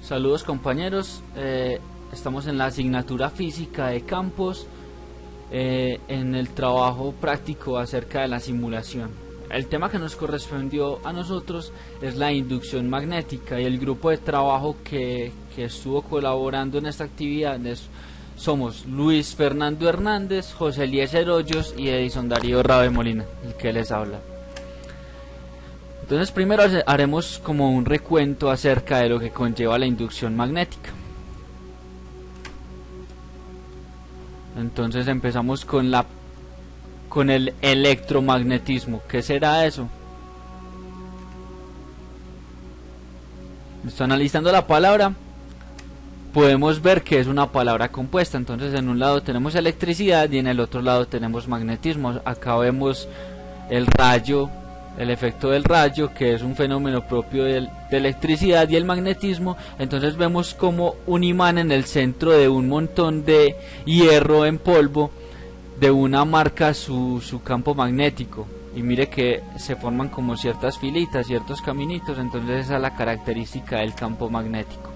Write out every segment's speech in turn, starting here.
Saludos compañeros, estamos en la asignatura física de campos, en el trabajo práctico acerca de la simulación. El tema que nos correspondió a nosotros es la inducción magnética, y el grupo de trabajo que estuvo colaborando en esta actividad somos Luis Fernando Hernández, José Eliezer Hoyos y Edison Darío Rabe Molina, el que les habla. Entonces primero haremos como un recuento acerca de lo que conlleva la inducción magnética. Entonces empezamos con el electromagnetismo. ¿Qué será eso? Estoy analizando la palabra. Podemos ver que es una palabra compuesta. Entonces en un lado tenemos electricidad y en el otro lado tenemos magnetismo. Acá vemos el rayo, el efecto del rayo, que es un fenómeno propio de electricidad, y el magnetismo. Entonces vemos como un imán en el centro de un montón de hierro en polvo de una marca su campo magnético, y mire que se forman como ciertas filitas, ciertos caminitos. Entonces esa es la característica del campo magnético.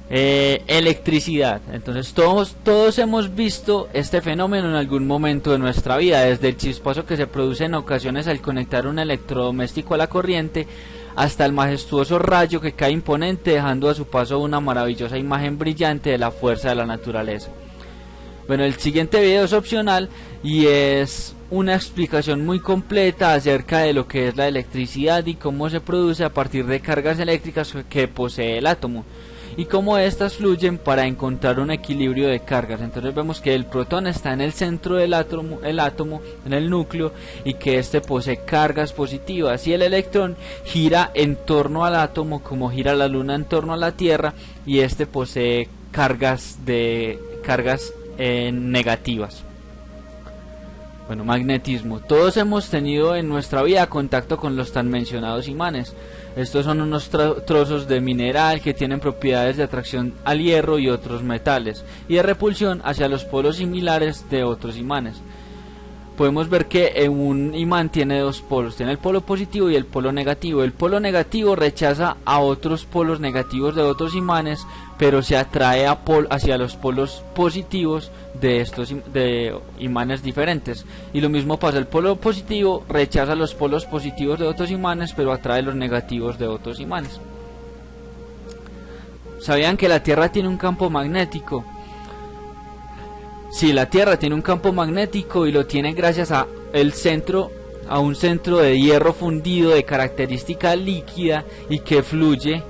Electricidad. Entonces todos hemos visto este fenómeno en algún momento de nuestra vida, desde el chispazo que se produce en ocasiones al conectar un electrodoméstico a la corriente, hasta el majestuoso rayo que cae imponente, dejando a su paso una maravillosa imagen brillante de la fuerza de la naturaleza. Bueno, el siguiente video es opcional y es una explicación muy completa acerca de lo que es la electricidad y cómo se produce a partir de cargas eléctricas que posee el átomo, y cómo estas fluyen para encontrar un equilibrio de cargas. Entonces vemos que el protón está en el centro del átomo, en el núcleo, y que este posee cargas positivas, y el electrón gira en torno al átomo como gira la luna en torno a la Tierra, y este posee cargas negativas. Bueno, magnetismo. Todos hemos tenido en nuestra vida contacto con los tan mencionados imanes. Estos son unos trozos de mineral que tienen propiedades de atracción al hierro y otros metales, y de repulsión hacia los polos similares de otros imanes. Podemos ver que un imán tiene dos polos, tiene el polo positivo y el polo negativo. El polo negativo rechaza a otros polos negativos de otros imanes, pero se atrae hacia los polos positivos de imanes diferentes. Y lo mismo pasa, el polo positivo rechaza los polos positivos de otros imanes, pero atrae los negativos de otros imanes. ¿Sabían que la Tierra tiene un campo magnético? Sí, la Tierra tiene un campo magnético, y lo tiene gracias a un centro de hierro fundido de característica líquida, y que fluye,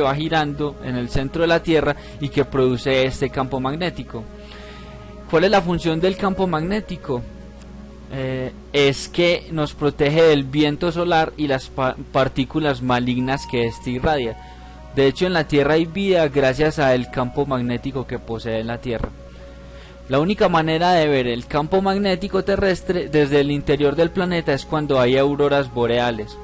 va girando en el centro de la Tierra, y que produce este campo magnético. ¿Cuál es la función del campo magnético? Es que nos protege del viento solar y las partículas malignas que éste irradia. De hecho, en la Tierra hay vida gracias al campo magnético que posee la Tierra. La única manera de ver el campo magnético terrestre desde el interior del planeta es cuando hay auroras boreales,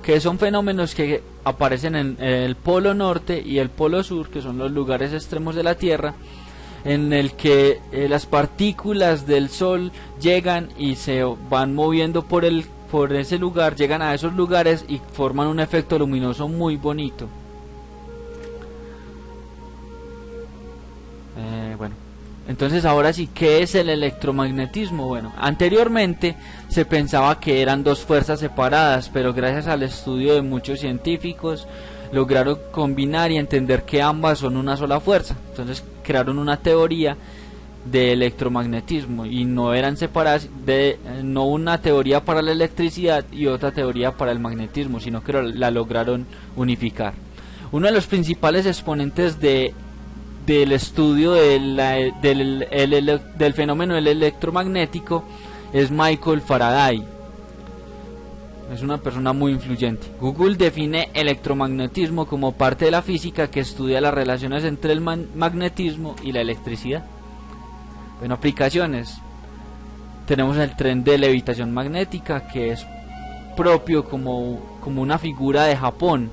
que son fenómenos que aparecen en el polo norte y el polo sur, que son los lugares extremos de la Tierra, en el que las partículas del Sol llegan y se van moviendo por ese lugar, llegan a esos lugares y forman un efecto luminoso muy bonito. Entonces ahora sí, ¿qué es el electromagnetismo? Bueno, anteriormente se pensaba que eran dos fuerzas separadas, pero gracias al estudio de muchos científicos lograron combinar y entender que ambas son una sola fuerza. Entonces crearon una teoría de electromagnetismo, y no eran separadas, no una teoría para la electricidad y otra teoría para el magnetismo, sino que la lograron unificar. Uno de los principales exponentes del estudio del fenómeno del electromagnético es Michael Faraday. Es una persona muy influyente. Google define electromagnetismo como parte de la física que estudia las relaciones entre el magnetismo y la electricidad. Bueno, aplicaciones. Tenemos el tren de levitación magnética, que es propio como una figura de Japón.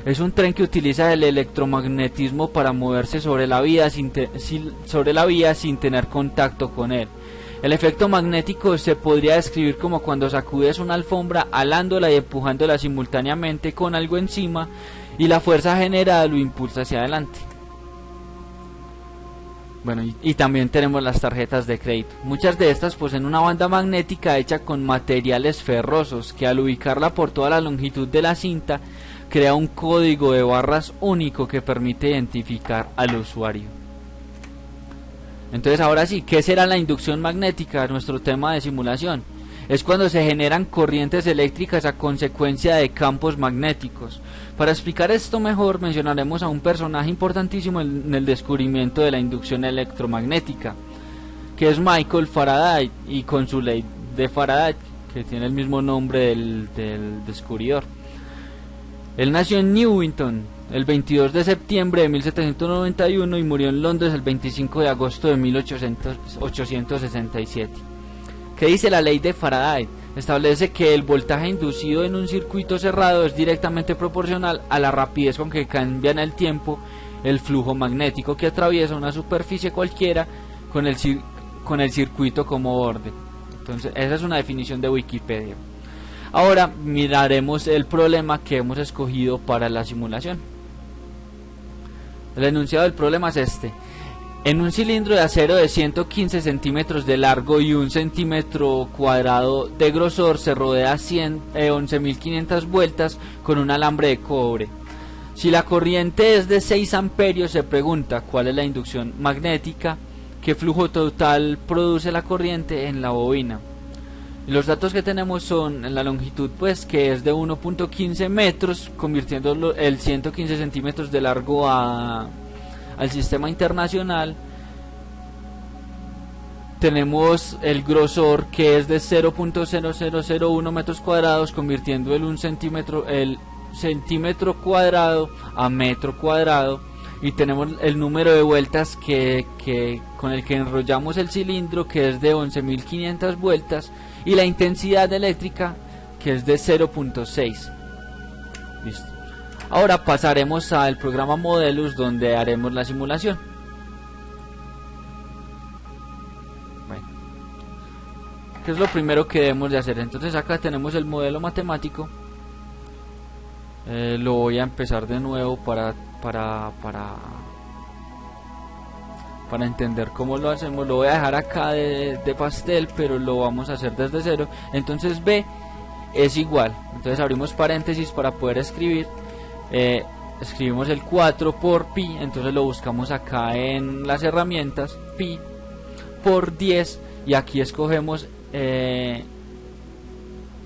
Es un tren que utiliza el electromagnetismo para moverse sobre la vía sin tener contacto con él. El efecto magnético se podría describir como cuando sacudes una alfombra alándola y empujándola simultáneamente con algo encima y la fuerza generada lo impulsa hacia adelante. Bueno, y también tenemos las tarjetas de crédito. Muchas de estas poseen una banda magnética hecha con materiales ferrosos que al ubicarla por toda la longitud de la cinta crea un código de barras único que permite identificar al usuario. Entonces ahora sí, ¿qué será la inducción magnética? Nuestro tema de simulación. Es cuando se generan corrientes eléctricas a consecuencia de campos magnéticos. Para explicar esto mejor mencionaremos a un personaje importantísimo en el descubrimiento de la inducción electromagnética, que es Michael Faraday, y con su ley de Faraday, que tiene el mismo nombre del descubridor. Él nació en Newington el 22 de septiembre de 1791 y murió en Londres el 25 de agosto de 1867. ¿Qué dice la ley de Faraday? Establece que el voltaje inducido en un circuito cerrado es directamente proporcional a la rapidez con que cambia en el tiempo el flujo magnético que atraviesa una superficie cualquiera con el circuito como borde. Entonces, esa es una definición de Wikipedia. Ahora miraremos el problema que hemos escogido para la simulación. El enunciado del problema es este. En un cilindro de acero de 115 centímetros de largo y 1 centímetro cuadrado de grosor se rodea 11.500 vueltas con un alambre de cobre. Si la corriente es de 6 amperios, se pregunta cuál es la inducción magnética, qué flujo total produce la corriente en la bobina. Y los datos que tenemos son la longitud, pues, que es de 1.15 metros, convirtiendo el 115 centímetros de largo al sistema internacional. Tenemos el grosor, que es de 0.0001 metros cuadrados, convirtiendo el centímetro cuadrado a metro cuadrado. Y tenemos el número de vueltas con el que enrollamos el cilindro, que es de 11.500 vueltas, y la intensidad eléctrica, que es de 0.6. Listo. Ahora pasaremos al programa Modelus, donde haremos la simulación. Bueno, ¿qué es lo primero que debemos de hacer? Entonces acá tenemos el modelo matemático. Lo voy a empezar de nuevo para entender cómo lo hacemos. Lo voy a dejar acá de pastel, pero lo vamos a hacer desde cero. Entonces B es igual, entonces abrimos paréntesis para poder escribir. Escribimos el 4 por pi, entonces lo buscamos acá en las herramientas, pi por 10, y aquí escogemos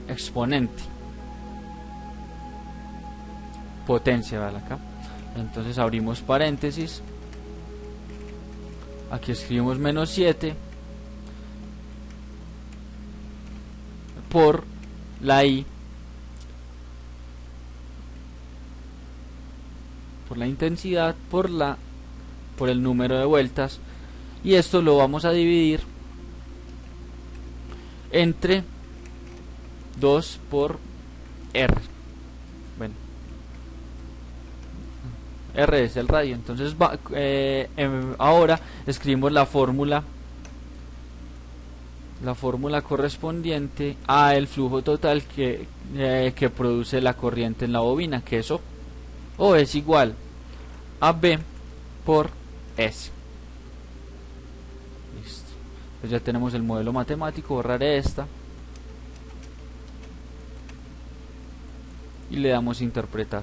exponente, potencia, ¿vale? Acá. Entonces abrimos paréntesis, aquí escribimos menos 7 por la i, por la intensidad, por el número de vueltas, y esto lo vamos a dividir entre 2 por r. Bueno, r es el radio. Entonces ahora escribimos la fórmula correspondiente a el flujo total que produce la corriente en la bobina, que es O es igual a B por S. Listo. Pues ya tenemos el modelo matemático. Borraré esta y le damos interpretar.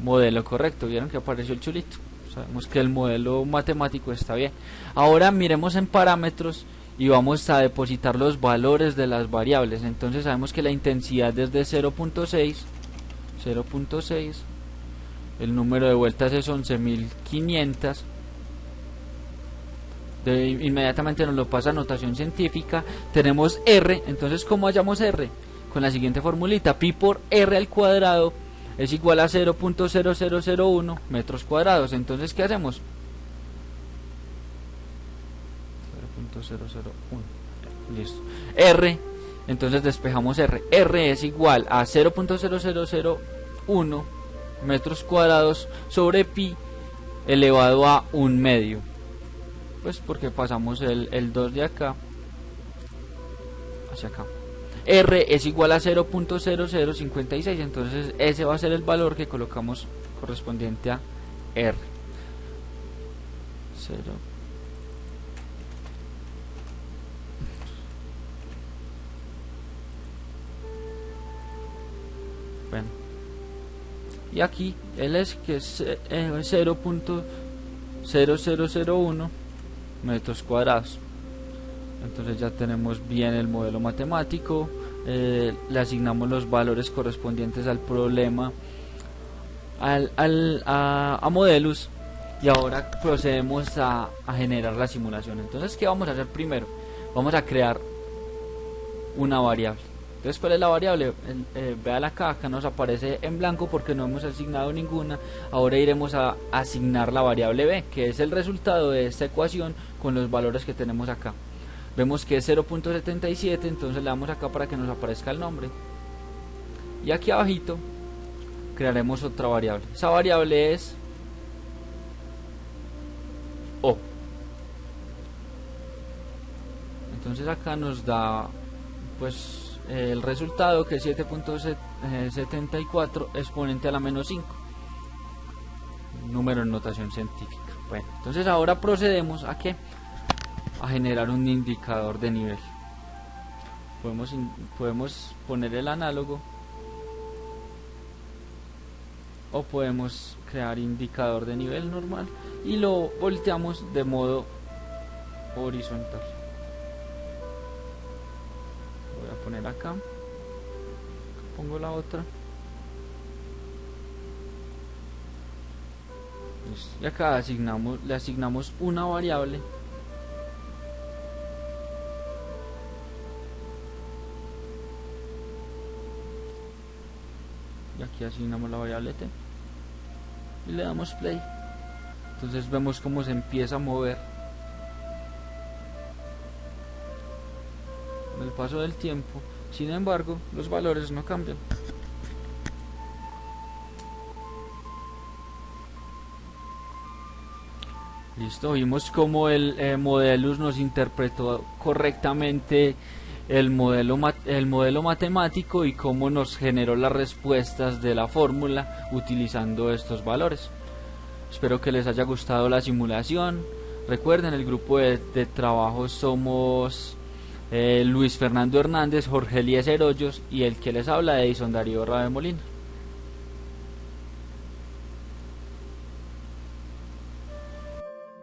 Modelo correcto. Vieron que apareció el chulito. Sabemos que el modelo matemático está bien. Ahora miremos en parámetros y vamos a depositar los valores de las variables. Entonces sabemos que la intensidad es de 0.6, el número de vueltas es 11.500. Inmediatamente nos lo pasa a notación científica. Tenemos R, entonces ¿cómo hallamos R? Con la siguiente formulita: pi por R al cuadrado es igual a 0.0001 metros cuadrados. Entonces, ¿qué hacemos? 0.001. Listo. R, entonces despejamos R. R es igual a 0.0001 metros cuadrados sobre pi elevado a 1 medio. Pues porque pasamos el 2 de acá hacia acá. R es igual a 0.0056, entonces ese va a ser el valor que colocamos correspondiente a R. 0. Bueno, y aquí el es que es 0.0001 metros cuadrados. Entonces ya tenemos bien el modelo matemático, le asignamos los valores correspondientes al problema, a Modelus, y ahora procedemos a generar la simulación. Entonces, ¿qué vamos a hacer primero? Vamos a crear una variable. Entonces, ¿cuál es la variable? Véala acá nos aparece en blanco porque no hemos asignado ninguna. Ahora iremos a asignar la variable b, que es el resultado de esta ecuación con los valores que tenemos acá. Vemos que es 0.77, entonces le damos acá para que nos aparezca el nombre. Y aquí abajito crearemos otra variable. Esa variable es O. Entonces acá nos da pues el resultado, que es 7.74 exponente a la menos 5. Número en notación científica. Bueno, entonces ahora procedemos a ¿qué? A generar un indicador de nivel. Podemos poner el análogo o podemos crear indicador de nivel normal y lo volteamos de modo horizontal. Voy a poner acá, pongo la otra y acá le asignamos una variable y aquí asignamos la variable t y le damos play. Entonces vemos cómo se empieza a mover con el paso del tiempo. Sin embargo, los valores no cambian. Listo, vimos cómo el Modelus nos interpretó correctamente el modelo matemático y cómo nos generó las respuestas de la fórmula utilizando estos valores. Espero que les haya gustado la simulación. Recuerden, el grupo de trabajo somos Luis Fernando Hernández, Jorge Eliezer Hoyos y el que les habla, Edison Darío Rabe Molina.